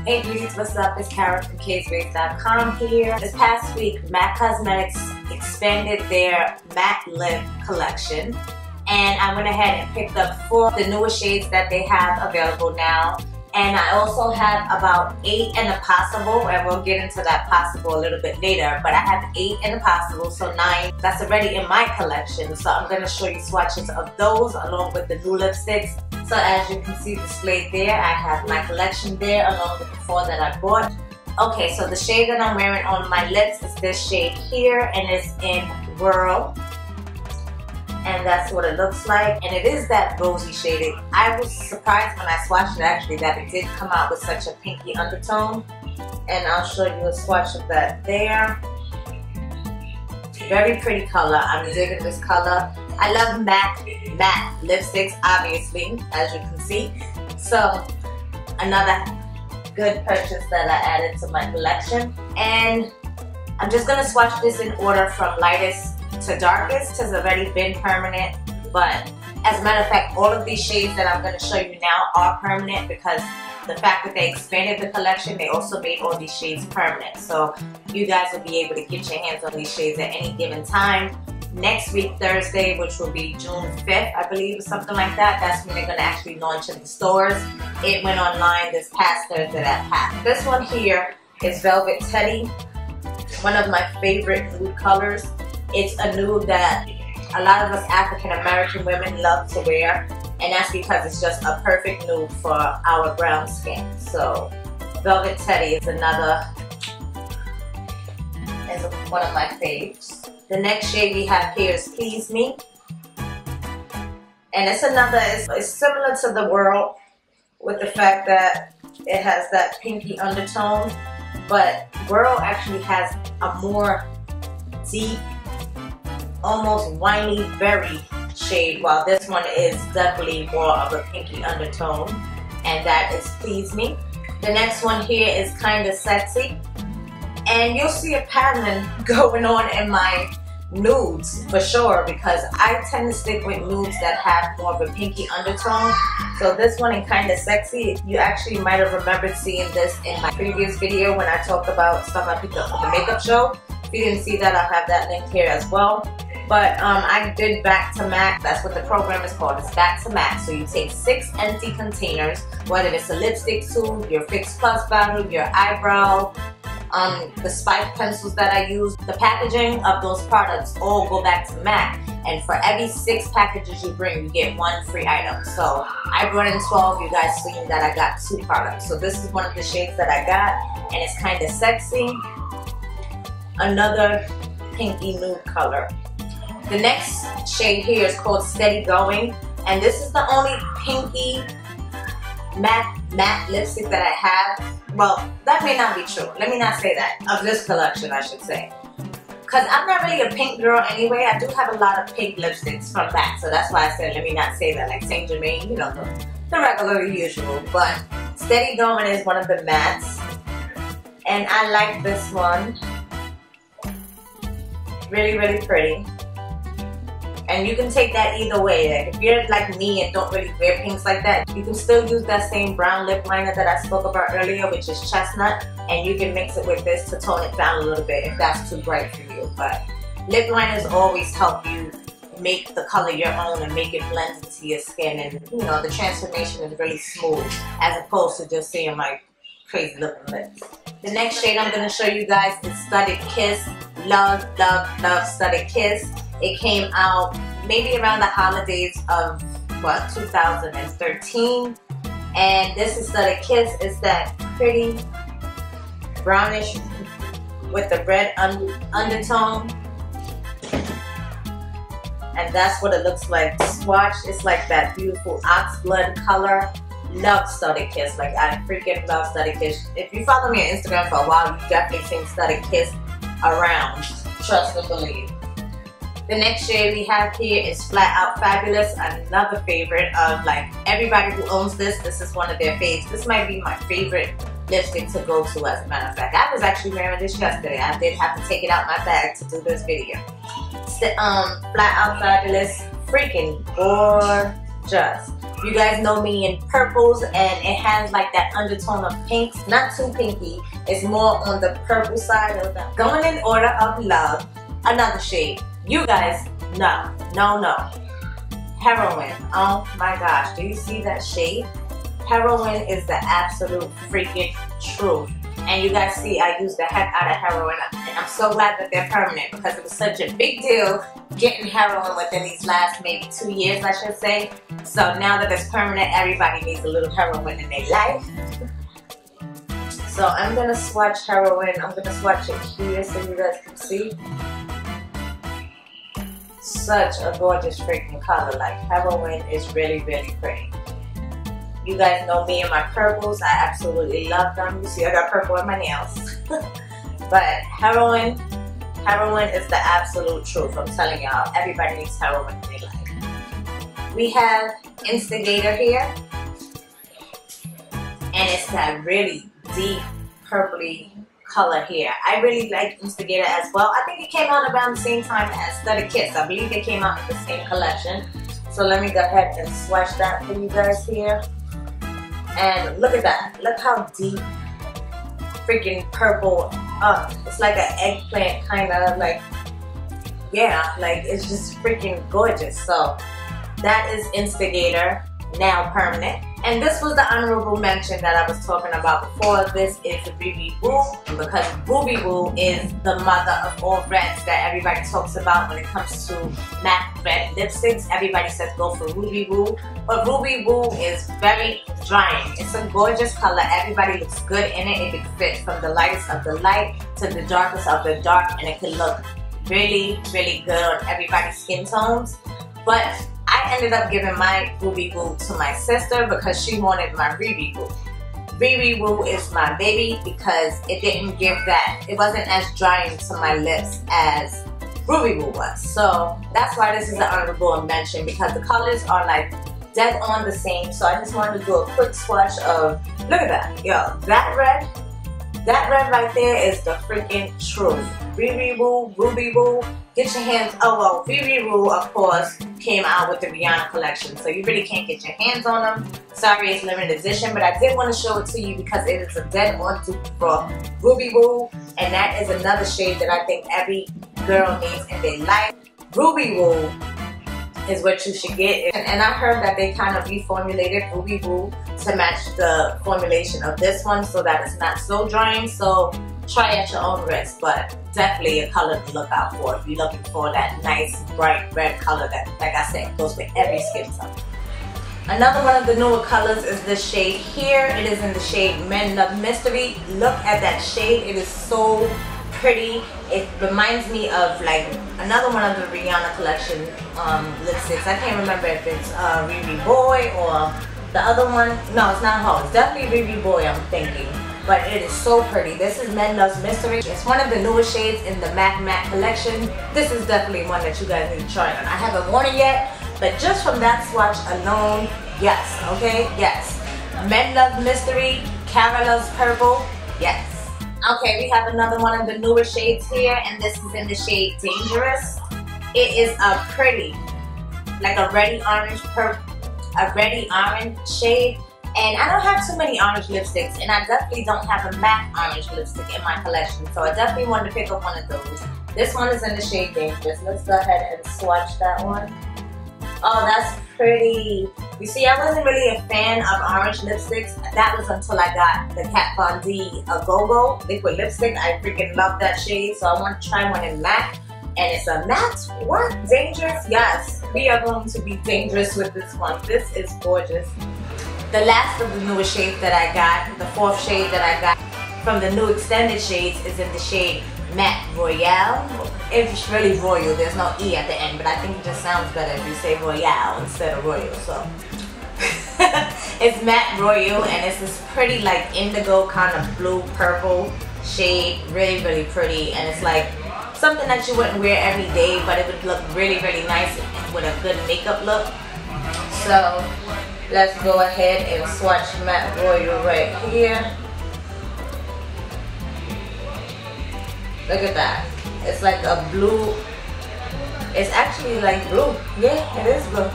Hey beauties, what's up? It's Karen from KSBase.com here. This past week, MAC Cosmetics expanded their matte lip collection, and I went ahead and picked up 4 of the newest shades that they have available now. And I also have about 8 in the possible, and we'll get into that possible a little bit later, but I have 8 in the possible, so 9 that's already in my collection. So I'm going to show you swatches of those along with the new lipsticks. So as you can see displayed there, I have my collection there along with the 4 that I bought. Okay, so the shade that I'm wearing on my lips is this shade here, and it's in Whirl. And that's what it looks like, and it is that rosy shaded. I was surprised when I swatched it actually that it did come out with such a pinky undertone, and I'll show you a swatch of that there. Very pretty color. I'm digging this color. I love matte lipsticks, obviously, as you can see. So another good purchase that I added to my collection, and I'm just gonna swatch this in order from lightest to darkest. Has already been permanent, but as a matter of fact, all of these shades that I'm going to show you now are permanent because the fact that they expanded the collection, they also made all these shades permanent. So you guys will be able to get your hands on these shades at any given time. Next week, Thursday, which will be June 5th, I believe, or something like that, that's when they're going to actually launch in the stores. It went online this past Thursday that passed. This one here is Velvet Teddy, one of my favorite nude colors. It's a nude that a lot of us African American women love to wear, and that's because it's just a perfect nude for our brown skin. So Velvet Teddy is one of my faves. The next shade we have here is Please Me, and it's similar to the Whirl with the fact that it has that pinky undertone, but Whirl actually has a more deep, almost winey berry shade, while this one is definitely more of a pinky undertone, and that is Please Me. The next one here is Kinda Sexy, and you'll see a pattern going on in my nudes for sure because I tend to stick with nudes that have more of a pinky undertone. So this one in Kinda Sexy, you actually might have remembered seeing this in my previous video when I talked about stuff I picked up for the makeup show. If you didn't see that, I'll have that link here as well. But I did back to MAC. That's what the program is called. It's back to MAC. So you take 6 empty containers, whether it's a lipstick tube, your Fix Plus bottle, your eyebrow, the spike pencils that I use. The packaging of those products all go back to MAC. And for every 6 packages you bring, you get 1 free item. So I brought in 12. You guys seen that I got 2 products. So this is one of the shades that I got, and it's Kinda Sexy. Another pinky nude color. The next shade here is called Steady Going, and this is the only pinky matte lipstick that I have. Well, that may not be true. Let me not say that. Of this collection, I should say. Because I'm not really a pink girl anyway. I do have a lot of pink lipsticks from MAC, so that's why I said let me not say that. Like Saint Germain, you know, the regular usual. But Steady Going is one of the mattes, and I like this one. Really, really pretty. And you can take that either way. Like if you're like me and don't really wear pinks like that, you can still use that same brown lip liner that I spoke about earlier, which is Chestnut, and you can mix it with this to tone it down a little bit if that's too bright for you. But lip liners always help you make the color your own and make it blend into your skin, and you know, the transformation is really smooth as opposed to just seeing my crazy looking lips. The next shade I'm going to show you guys is Studded Kiss. Love, love, love Studded Kiss. It came out maybe around the holidays of, what, 2013. And this is Studded Kiss. It's that pretty brownish with the red undertone. And that's what it looks like. Swatched, it's like that beautiful ox blood color. Love Studded Kiss. Like, I freaking love Studded Kiss. If you follow me on Instagram for a while, you've definitely seen Studded Kiss around. Trust and believe. The next shade we have here is Flat Out Fabulous, another favorite of like everybody who owns this. This is one of their faves. This might be my favorite lipstick to go to, as a matter of fact. I was actually wearing this yesterday. I did have to take it out my bag to do this video. Flat Out Fabulous, freaking gorgeous. You guys know me in purples, and it has like that undertone of pinks. Not too pinky. It's more on the purple side of that. Going in order of love, another shade. You guys, no. Heroine. Oh my gosh, do you see that shade? Heroine is the absolute freaking truth. And you guys see I used the heck out of Heroine, and I'm so glad that they're permanent because it was such a big deal getting Heroine within these last maybe 2 years, I should say. So now that it's permanent, everybody needs a little Heroine in their life. So I'm gonna swatch Heroine. I'm gonna swatch it here so you guys can see. Such a gorgeous freaking color. Like, Heroine is really, really pretty. You guys know me and my purples. I absolutely love them. You see I got purple in my nails. But Heroine is the absolute truth. I'm telling y'all, everybody needs Heroine in their life. We have Instigator here. And it's that really deep purpley color here. I really like Instigator as well. I think it came out around the same time as Study Kiss. I believe they came out in the same collection. So let me go ahead and swatch that for you guys here. And look at that. Look how deep freaking purple. It's like an eggplant kind of, like, yeah, like it's just freaking gorgeous. So that is Instigator, now permanent. And this was the honorable mention that I was talking about before. This is Riri Woo, because Riri Woo is the mother of all reds that everybody talks about when it comes to matte red lipsticks. Everybody says go for Riri Woo, but Riri Woo is very drying. It's a gorgeous color. Everybody looks good in it. It can fit from the lightest of the light to the darkest of the dark, and it can look really, really good on everybody's skin tones. But I ended up giving my Riri Woo to my sister because she wanted my Riri Woo. Riri Woo is my baby because it didn't give that. It wasn't as drying to my lips as Riri Woo was. So that's why this is an honorable mention, because the colors are like dead on the same. So I just wanted to do a quick swatch of, look at that. Yo, that red right there is the freaking truth. Riri Woo, Riri Woo, get your hands, oh well, Riri Woo of course came out with the Rihanna collection, so you really can't get your hands on them. Sorry, it's limited edition, but I did want to show it to you because it is a dead on dupe for Riri Woo, and that is another shade that I think every girl needs in their life. Riri Woo is what you should get, and I heard that they kind of reformulated Riri Woo to match the formulation of this one so that it's not so drying. So try at your own risk, but definitely a color to look out for if you're looking for that nice bright red color that, like I said, goes with every skin tone. Another one of the newer colors is this shade here. It is in the shade Men Love Mystery. Look at that shade. It is so pretty. It reminds me of like another one of the Rihanna collection lipsticks. I can't remember if it's Riri Boy or the other one. No, it's not her. It's definitely Riri Boy, I'm thinking. But it is so pretty. This is Men Love's Mystery. It's one of the newest shades in the Matte collection. This is definitely one that you guys need to try on. I haven't worn it yet, but just from that swatch alone, yes, okay, yes. Men Love Mystery, Cara Loves Purple, yes. Okay, we have another one of the newer shades here, and this is in the shade Dangerous. It is a pretty, like a reddy orange shade. And I don't have too many orange lipsticks, and I definitely don't have a matte orange lipstick in my collection, so I definitely wanted to pick up one of those. This one is in the shade Dangerous. Let's go ahead and swatch that one. Oh, that's pretty. You see, I wasn't really a fan of orange lipsticks. That was until I got the Kat Von D Go-Go liquid lipstick. I freaking love that shade, so I want to try one in matte. And it's a matte, what? Dangerous? Yes, we are going to be dangerous with this one. This is gorgeous. The last of the newest shades that I got, the fourth shade that I got from the new extended shades, is in the shade Matte Royale. It's really Royal, there's no E at the end, but I think it just sounds better if you say Royale instead of Royal, so. It's Matte Royal, and it's this pretty like indigo kind of blue purple shade, really, really pretty, and it's like something that you wouldn't wear every day, but it would look really, really nice with a good makeup look. So let's go ahead and swatch Matte Royal right here. Look at that. It's like a blue. It's actually like blue. Yeah, it is blue.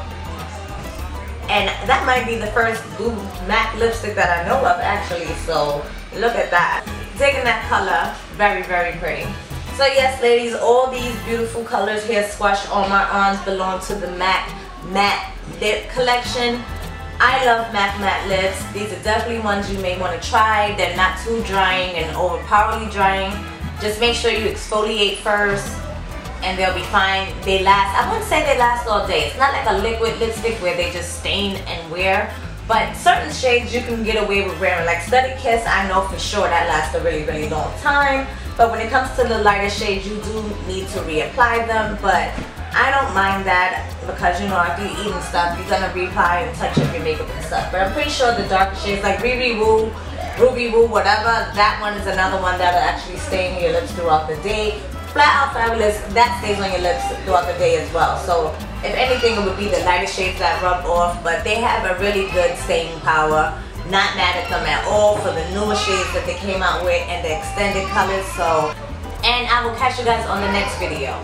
And that might be the first blue matte lipstick that I know of actually, so look at that. Digging that color, very, very pretty. So yes ladies, all these beautiful colors here swatched on my arms belong to the MAC Matte Lip collection. I love MAC matte lips. These are definitely ones you may want to try. They're not too drying and overpoweringly drying. Just make sure you exfoliate first and they'll be fine. They last, I wouldn't say they last all day. It's not like a liquid lipstick where they just stain and wear. But certain shades you can get away with wearing. Like Study Kiss, I know for sure that lasts a really, really long time. But when it comes to the lighter shades, you do need to reapply them. But I don't mind that because, you know, after you eat and stuff, you're gonna reapply and touch up your makeup and stuff. But I'm pretty sure the darker shades like Riri Woo, Ruby Woo, whatever, that one is another one that'll actually stay on your lips throughout the day. Flat Out Fabulous, that stays on your lips throughout the day as well. So if anything, it would be the lighter shades that rub off, but they have a really good staying power. Not mad at them at all for the newer shades that they came out with and the extended colors. So, and I will catch you guys on the next video.